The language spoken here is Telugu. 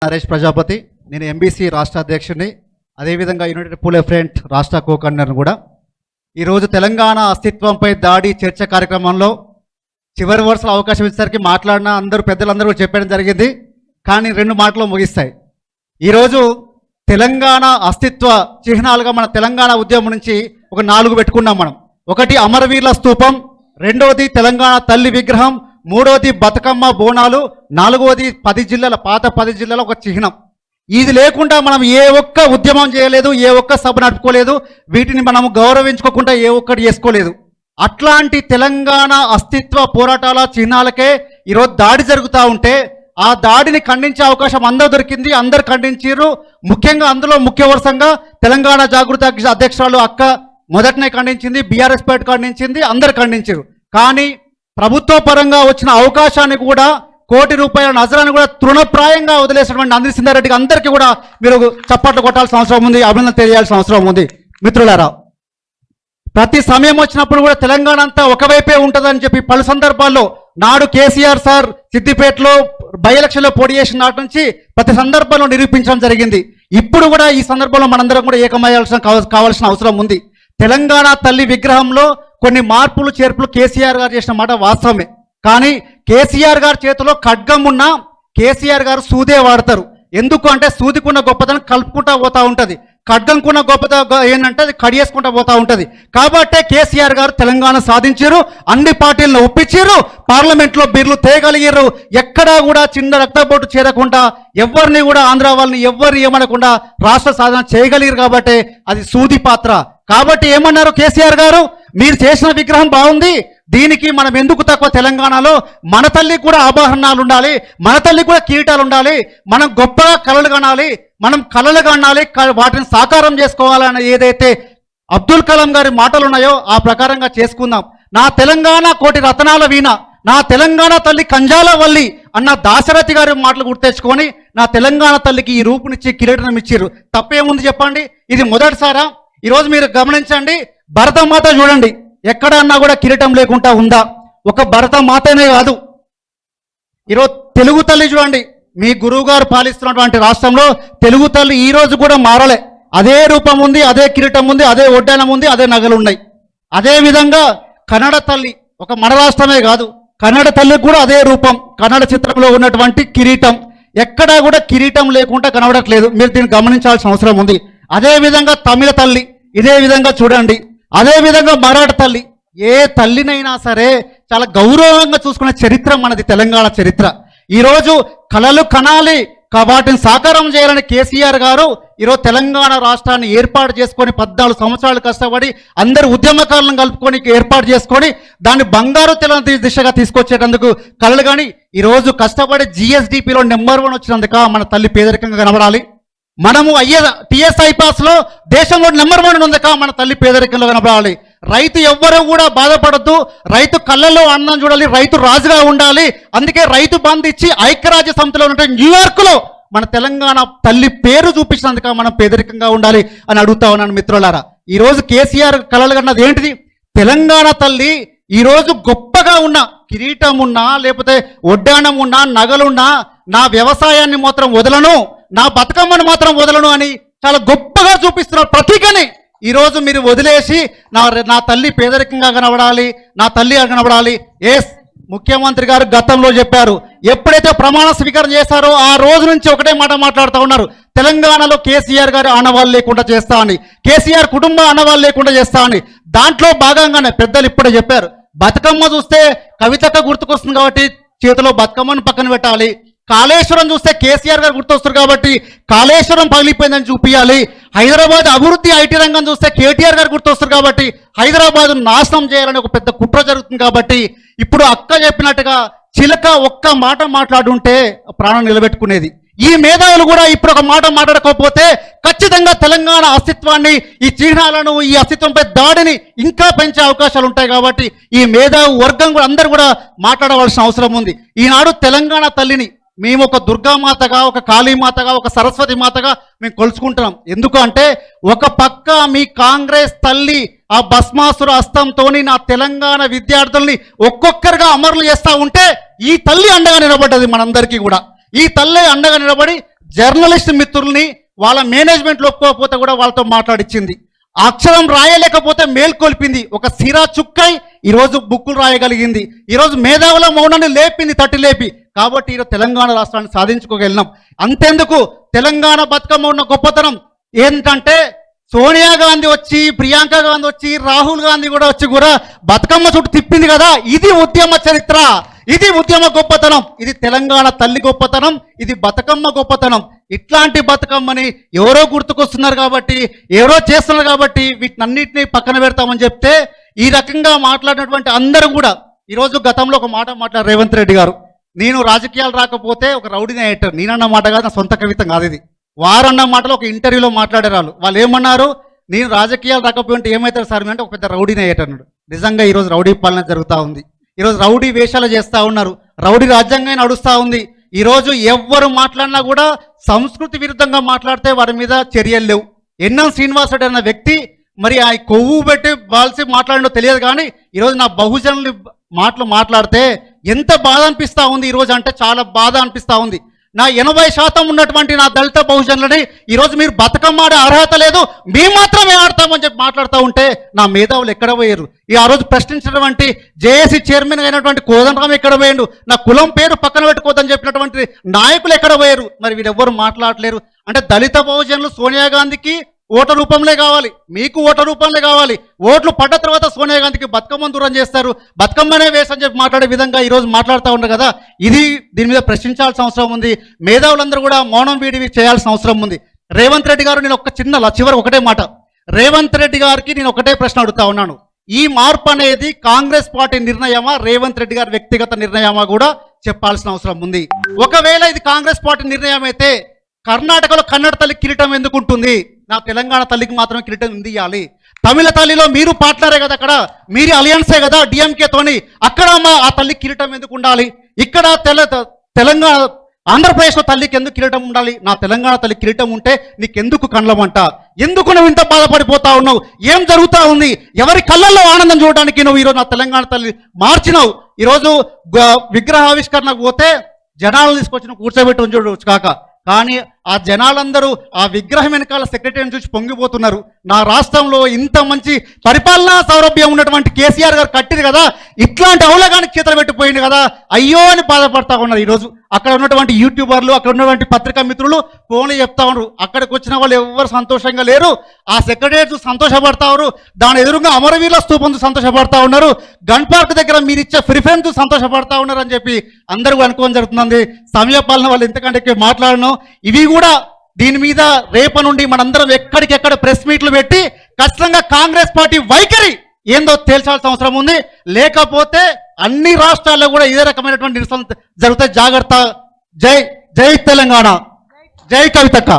నరేష్ ప్రజాపతి, నేను ఎంబీసీ రాష్ట్ర అధ్యక్షుడిని, అదేవిధంగా యునైటెడ్ పూల్ ఫ్రంట్ రాష్ట్ర కో-కన్వీనర్ కూడా. ఈరోజు తెలంగాణ అస్తిత్వంపై దాడి చర్చ కార్యక్రమంలో చివరి వరుసలో అవకాశం ఇచ్చేసరికి మాట్లాడిన అందరూ పెద్దలందరూ చెప్పడం జరిగింది. కానీ 2 మాటలు ముగిస్తాయి. ఈరోజు తెలంగాణ అస్తిత్వ చిహ్నాలుగా మన తెలంగాణ ఉద్యమం నుంచి ఒక 4 పెట్టుకున్నాం మనం. ఒకటి అమరవీరుల స్తూపం, రెండవది తెలంగాణ తల్లి విగ్రహం, మూడవది బతుకమ్మ బోనాలు, 4వది 10 జిల్లాల పాత 10 జిల్లాల ఒక చిహ్నం. ఇది లేకుండా మనం ఏ ఒక్క ఉద్యమం చేయలేదు, ఏ ఒక్క సభ నడుపుకోలేదు, వీటిని మనం గౌరవించుకోకుండా ఏ ఒక్కటి చేసుకోలేదు. అట్లాంటి తెలంగాణ అస్తిత్వ పోరాటాల చిహ్నాలకే ఈరోజు దాడి జరుగుతూ ఉంటే ఆ దాడిని ఖండించే అవకాశం అందరూ దొరికింది, అందరు ఖండించారు. ముఖ్యంగా అందులో ముఖ్య వరుసంగా తెలంగాణ జాగృతి అధ్యక్షురాలు అక్క మొదటనే ఖండించింది, బీఆర్ఎస్ పార్టీ ఖండించింది, అందరు ఖండించారు. కానీ ప్రభుత్వ పరంగా వచ్చిన అవకాశాన్ని కూడా, ₹1 కోటి నజరాన్ని కూడా తృణప్రాయంగా వదిలేసినటువంటి నందిని సింహారెడ్డికి అందరికీ కూడా మీరు చప్పట్లు కొట్టాల్సిన అవసరం ఉంది, అభినందన తెలియాల్సిన అవసరం ఉంది. మిత్రులారా, ప్రతి సమయం వచ్చినప్పుడు కూడా తెలంగాణ అంతా ఒకవైపే ఉంటుందని చెప్పి పలు సందర్భాల్లో నాడు కేసీఆర్ సార్ సిద్దిపేటలో బై ఎలక్షన్లో పోటీ చేసిన నాటి నుంచి ప్రతి సందర్భంలో నిరూపించడం జరిగింది. ఇప్పుడు కూడా ఈ సందర్భంలో మనందరం కూడా కావాల్సిన అవసరం ఉంది. తెలంగాణ తల్లి విగ్రహంలో కొన్ని మార్పులు చేర్పులు కేసీఆర్ గారు చేసిన మాట వాస్తవమే. కానీ కేసీఆర్ గారి చేతిలో ఖడ్గం ఉన్నా కేసీఆర్ గారు సూదే వాడతారు. ఎందుకు అంటే సూదికున్న గొప్పతనం కలుపుకుంటా పోతా ఉంటుంది, ఖడ్గంకున్న గొప్పతనం ఏంటంటే అది కడియేసుకుంటా పోతా ఉంటుంది. కాబట్టే కేసీఆర్ గారు తెలంగాణ సాధించారు, అన్ని పార్టీలను ఒప్పించారు, పార్లమెంట్లో బిర్లు తేగలిగారు. ఎక్కడా కూడా చిన్న రక్తపోటు చేరకుండా ఎవరిని కూడా ఆంధ్ర వాళ్ళని ఎవరు ఏమనకుండా రాష్ట్ర సాధన చేయగలిగారు. కాబట్టి అది సూది పాత్ర. కాబట్టి ఏమన్నారు కేసీఆర్ గారు, మీరు చేసిన విగ్రహం బాగుంది, దీనికి మనం ఎందుకు తక్కువ? తెలంగాణలో మన తల్లికి కూడా ఆభరణాలు ఉండాలి, మన తల్లికి కూడా కిరీటాలు ఉండాలి, మనం గొప్పగా కళలు కనాలి, మనం కళలు కనాలి, వాటిని సాకారం చేసుకోవాలని ఏదైతే అబ్దుల్ కలాం గారి మాటలు ఉన్నాయో ఆ ప్రకారంగా చేసుకుందాం. నా తెలంగాణ కోటి రతనాల వీణ, నా తెలంగాణ తల్లి కంజాల వల్లి అన్న దాశరథి గారి మాటలు గుర్తెచ్చుకొని నా తెలంగాణ తల్లికి ఈ రూపునిచ్చి కిరీటం ఇచ్చారు. తప్పేముంది చెప్పండి? ఇది మొదటిసారా? ఈరోజు మీరు గమనించండి, భరతమాత చూడండి, ఎక్కడన్నా కూడా కిరీటం లేకుండా ఉందా? ఒక భరతమాతనే కాదు, ఈరోజు తెలుగు తల్లి చూడండి, మీ గురువు గారు పాలిస్తున్నటువంటి రాష్ట్రంలో తెలుగు తల్లి ఈ రోజు కూడా మారలే. అదే రూపం ఉంది, అదే కిరీటం ఉంది, అదే ఒడ్డానం ఉంది, అదే నగలు ఉన్నాయి. అదేవిధంగా కన్నడ తల్లి, ఒక మన రాష్ట్రమే కాదు, కన్నడ తల్లికి కూడా అదే రూపం, కన్నడ చిత్రంలో ఉన్నటువంటి కిరీటం, ఎక్కడా కూడా కిరీటం లేకుండా కనబడట్లేదు. మీరు దీన్ని గమనించాల్సిన అవసరం ఉంది. అదేవిధంగా తమిళ తల్లి ఇదే విధంగా చూడండి, అదేవిధంగా మరాఠ తల్లి, ఏ తల్లినైనా సరే చాలా గౌరవంగా చూసుకునే చరిత్ర మనది, తెలంగాణ చరిత్ర. ఈరోజు కళలు కనాలి, వాటిని సాకారం చేయాలని కేసీఆర్ గారు ఈరోజు తెలంగాణ రాష్ట్రాన్ని ఏర్పాటు చేసుకొని 14 సంవత్సరాలు కష్టపడి అందరు ఉద్యమకారులను కలుపుకొని ఏర్పాటు చేసుకొని దాన్ని బంగారు తెలంగాణ దిశగా తీసుకొచ్చేటందుకు కళలు. కానీ ఈరోజు కష్టపడి GSDPలో నెంబర్ 1 వచ్చినందుక మన తల్లి పేదరికంగా కనబడాలి. మనము TSI పాస్లో దేశంలో నెంబర్ 1 ఉందక మన తల్లి పేదరికంలో కనబడాలి. రైతు ఎవ్వరూ కూడా బాధపడద్దు, రైతు కళ్ళల్లో అన్నం చూడాలి, రైతు రాజుగా ఉండాలి. అందుకే రైతు బంధు ఇచ్చి ఐక్యరాజ్య సమితిలో ఉన్న న్యూయార్క్లో మన తెలంగాణ తల్లి పేరు చూపించినందుక మనం పేదరికంగా ఉండాలి అని అడుగుతా ఉన్నాను. మిత్రులారా, ఈరోజు కేసీఆర్ కళలు కన్నది ఏంటిది? తెలంగాణ తల్లి ఈరోజు గొప్పగా ఉన్న కిరీటం ఉన్నా, లేకపోతే ఒడ్డానం ఉన్నా, నగలున్నా, నా వ్యవసాయాన్ని మాత్రం వదలను, నా బతుకమ్మను మాత్రం వదలను అని చాలా గొప్పగా చూపిస్తున్నారు ప్రతీకని. ఈరోజు మీరు వదిలేసి నా తల్లి పేదరికంగా కనబడాలి, నా తల్లి కనబడాలి. ముఖ్యమంత్రి గారు గతంలో చెప్పారు, ఎప్పుడైతే ప్రమాణ స్వీకారం చేశారో ఆ రోజు నుంచి ఒకటే మాట మాట్లాడుతూ ఉన్నారు, తెలంగాణలో కేసీఆర్ గారు ఆనవాళ్ళు లేకుండా చేస్తా అని, కేసీఆర్ కుటుంబ ఆనవాళ్ళు లేకుండా చేస్తా అని. దాంట్లో భాగంగానే పెద్దలు ఇప్పుడే చెప్పారు, బతుకమ్మ చూస్తే కవితక్క గుర్తుకొస్తుంది కాబట్టి చేతిలో బతుకమ్మను పక్కన పెట్టాలి. కాళేశ్వరం చూస్తే కేసీఆర్ గారు గుర్తొస్తారు కాబట్టి కాళేశ్వరం పగిలిపోయిందని చూపించాలి. హైదరాబాద్ అభివృద్ధి ఐటీ రంగం చూస్తే కేటీఆర్ గారు గుర్తొస్తారు కాబట్టి హైదరాబాద్ నాశనం చేయాలని ఒక పెద్ద కుట్ర జరుగుతుంది. కాబట్టి ఇప్పుడు అక్క చెప్పినట్టుగా చిలక ఒక్క మాట మాట్లాడుంటే ప్రాణం నిలబెట్టుకునేది. ఈ మేధావులు కూడా ఇప్పుడు ఒక మాట మాట్లాడకపోతే ఖచ్చితంగా తెలంగాణ అస్తిత్వాన్ని, ఈ చిహ్నాలను, ఈ అస్తిత్వంపై దాడిని ఇంకా పెంచే అవకాశాలు ఉంటాయి. కాబట్టి ఈ మేధావు వర్గం కూడా అందరూ కూడా మాట్లాడవలసిన అవసరం ఉంది. ఈనాడు తెలంగాణ తల్లిని మేము ఒక దుర్గామాతగా, ఒక కాళీమాతగా, ఒక సరస్వతి మాతగా మేము కొలుచుకుంటున్నాం. ఎందుకంటే ఒక పక్క మీ కాంగ్రెస్ తల్లి ఆ భస్మాసుర హస్తంతో నా తెలంగాణ విద్యార్థుల్ని ఒక్కొక్కరుగా అమరులు చేస్తూ ఉంటే ఈ తల్లి అండగా నిలబడ్డది మనందరికీ కూడా. ఈ తల్లి అండగా నిలబడి జర్నలిస్ట్ మిత్రుల్ని వాళ్ళ మేనేజ్మెంట్ ఒప్పుకోకపోతే కూడా వాళ్ళతో మాట్లాడించింది. అక్షరం రాయలేకపోతే మేల్కొల్పింది. ఒక సిరా చుక్కై ఈరోజు బుక్కులు రాయగలిగింది. ఈరోజు మేధావుల మౌనాన్ని లేపింది, తట్టి లేపి. కాబట్టి ఈరోజు తెలంగాణ రాష్ట్రాన్ని సాధించుకోగలిగినాం. అంతెందుకు, తెలంగాణ బతుకమ్మ ఉన్న గొప్పతనం ఏంటంటే సోనియా గాంధీ వచ్చి, ప్రియాంక గాంధీ వచ్చి, రాహుల్ గాంధీ కూడా వచ్చి కూడా బతుకమ్మ చుట్టూ తిప్పింది కదా. ఇది ఉద్యమ చరిత్ర, ఇది ఉద్యమ గొప్పతనం, ఇది తెలంగాణ తల్లి గొప్పతనం, ఇది బతుకమ్మ గొప్పతనం. ఇట్లాంటి బతుకమ్మని ఎవరో గుర్తుకొస్తున్నారు కాబట్టి, ఎవరో చేస్తున్నారు కాబట్టి వీటినన్నింటినీ పక్కన పెడతామని చెప్తే ఈ రకంగా మాట్లాడినటువంటి అందరూ కూడా ఈరోజు గతంలో ఒక మాట మాట్లాడారు రేవంత్ రెడ్డి గారు. నేను రాజకీయాలు రాకపోతే ఒక రౌడీని అయ్యేటారు. నేనన్న మాట కాదు, నా సొంత కవిత కాదు ఇది. వారన్న మాటలో ఒక ఇంటర్వ్యూలో మాట్లాడారు. వాళ్ళు ఏమన్నారు, నేను రాజకీయాలు రాకపోతే ఏమవుతారు సార్ అంటే ఒక పెద్ద రౌడీని అయ్యేటన్నాడు. నిజంగా ఈరోజు రౌడీ పాలన జరుగుతూ ఉంది. ఈరోజు రౌడీ వేషాలు చేస్తూ ఉన్నారు. రౌడీ రాజ్యాంగం నడుస్తూ ఉంది. ఈరోజు ఎవ్వరు మాట్లాడినా కూడా సంస్కృతి విరుద్ధంగా మాట్లాడితే వారి మీద చర్యలు లేవు. ఎన్ఎం శ్రీనివాసరెడ్డి అన్న వ్యక్తి మరి ఆ కొవ్వు పెట్టి బాల్సి మాట్లాడినో తెలియదు కానీ ఈరోజు నా బహుజనులు మాట్లాడితే ఎంత బాధ అనిపిస్తూ ఉంది ఈరోజు అంటే చాలా బాధ అనిపిస్తూ ఉంది. నా 80% ఉన్నటువంటి నా దళిత బహుజనులని ఈరోజు మీరు బతుకమ్మ ఆడే అర్హత లేదు, మేము మాత్రమే ఆడతామని చెప్పి మాట్లాడుతూ ఉంటే నా మేధావులు ఎక్కడ పోయారు? ఆ రోజు ప్రశ్నించినటువంటి జేఏసీ చైర్మన్ అయినటువంటి కోదండరాం ఎక్కడ పోయాడు? నా కులం పేరు పక్కన పెట్టుకోవద్దని చెప్పినటువంటి నాయకులు ఎక్కడ పోయారు? మరి వీరెవ్వరు మాట్లాడలేరు. అంటే దళిత బహుజనులు సోనియా గాంధీకి ఓట్ల రూపంలో కావాలి, మీకు ఓట్ల రూపంలో కావాలి. ఓట్లు పడ్డ తర్వాత సోనియా గాంధీకి బతుకమ్మను దూరం చేస్తారు, బతుకమ్మనే వేసని చెప్పి మాట్లాడే విధంగా ఈరోజు మాట్లాడుతూ ఉన్నారు కదా. ఇది దీని మీద ప్రశ్నించాల్సిన అవసరం ఉంది. మేధావులందరూ కూడా మౌనం వీడివి చేయాల్సిన అవసరం ఉంది. రేవంత్ రెడ్డి గారు, నేను ఒక చివరి ఒకటే మాట, రేవంత్ రెడ్డి గారికి నేను ఒకటే ప్రశ్న అడుగుతా ఉన్నాను. ఈ మార్పు అనేది కాంగ్రెస్ పార్టీ నిర్ణయమా, రేవంత్ రెడ్డి గారి వ్యక్తిగత నిర్ణయమా కూడా చెప్పాల్సిన అవసరం ఉంది. ఒకవేళ ఇది కాంగ్రెస్ పార్టీ నిర్ణయం అయితే కర్ణాటకలో కన్నడ తల్లి కిరీటం ఎందుకు ఉంటుంది? నా తెలంగాణ తల్లికి మాత్రం కిరీటం ఉంది ఇవ్వాలి. తమిళ తల్లిలో మీరు పార్ట్నరే కదా, అక్కడ మీరు అలయన్సే కదా డిఎంకేతోని, అక్కడ ఆ తల్లి కిరీటం ఎందుకు ఉండాలి? ఇక్కడ తెలంగాణ ఆంధ్రప్రదేశ్లో తల్లికి ఎందుకు కిరీటం ఉండాలి? నా తెలంగాణ తల్లి కిరీటం ఉంటే నీకెందుకు కండ్లమంట? ఎందుకు నువ్వు ఇంత బాధపడిపోతా ఉన్నావు? ఏం జరుగుతూ ఉంది? ఎవరి కళ్ళల్లో ఆనందం చూడడానికి నువ్వు ఈరోజు నా తెలంగాణ తల్లి మార్చినావు. ఈరోజు విగ్రహావిష్కరణకు పోతే జనాలను తీసుకొచ్చి కూర్చోబెట్టి ఉంచవచ్చు కాక, కానీ ఆ జనాలందరూ ఆ విగ్రహం వెనకాల సెక్రటరీని చూసి పొంగిపోతున్నారు. నా రాష్ట్రంలో ఇంత మంచి పరిపాలనా సౌలభ్యం ఉన్నటువంటి కేసీఆర్ గారు కట్టిరు కదా, ఇట్లాంటి అవలగానికి చేతులు పెట్టిపోయింది కదా, అయ్యో అని బాధపడతా ఉన్నారు. ఈరోజు అక్కడ ఉన్నటువంటి యూట్యూబర్లు, అక్కడ ఉన్నటువంటి పత్రికా మిత్రులు ఫోన్లు చెప్తా ఉన్నారు. అక్కడికి వచ్చిన వాళ్ళు ఎవరు సంతోషంగా లేరు. ఆ సెక్రటరీ సంతోషపడతా ఉన్నారు, దాని ఎదురుగా అమరవీరుల స్తూపం సంతోషపడతా ఉన్నారు, గన్ పార్క్ దగ్గర మీరు ఇచ్చే ప్రిఫరెన్స్ సంతోషపడతా ఉన్నారు అని చెప్పి అందరూ అనుకోవడం జరుగుతుంది. సమయపాలన వాళ్ళు ఎంతకంటే మాట్లాడను. ఇవి కూడా దీని మీద రేపటి నుండి మనందరం ఎక్కడికెక్కడ ప్రెస్ మీట్లు పెట్టి ఖచ్చితంగా కాంగ్రెస్ పార్టీ వైఖరి ఏందో తేల్చాల్సిన అవసరం ఉంది. లేకపోతే అన్ని రాష్ట్రాల్లో కూడా ఇదే రకమైనటువంటి నిరసన జరుగుతాయి. జాగ్రత్త. జై జై తెలంగాణ, జై కవితక్క.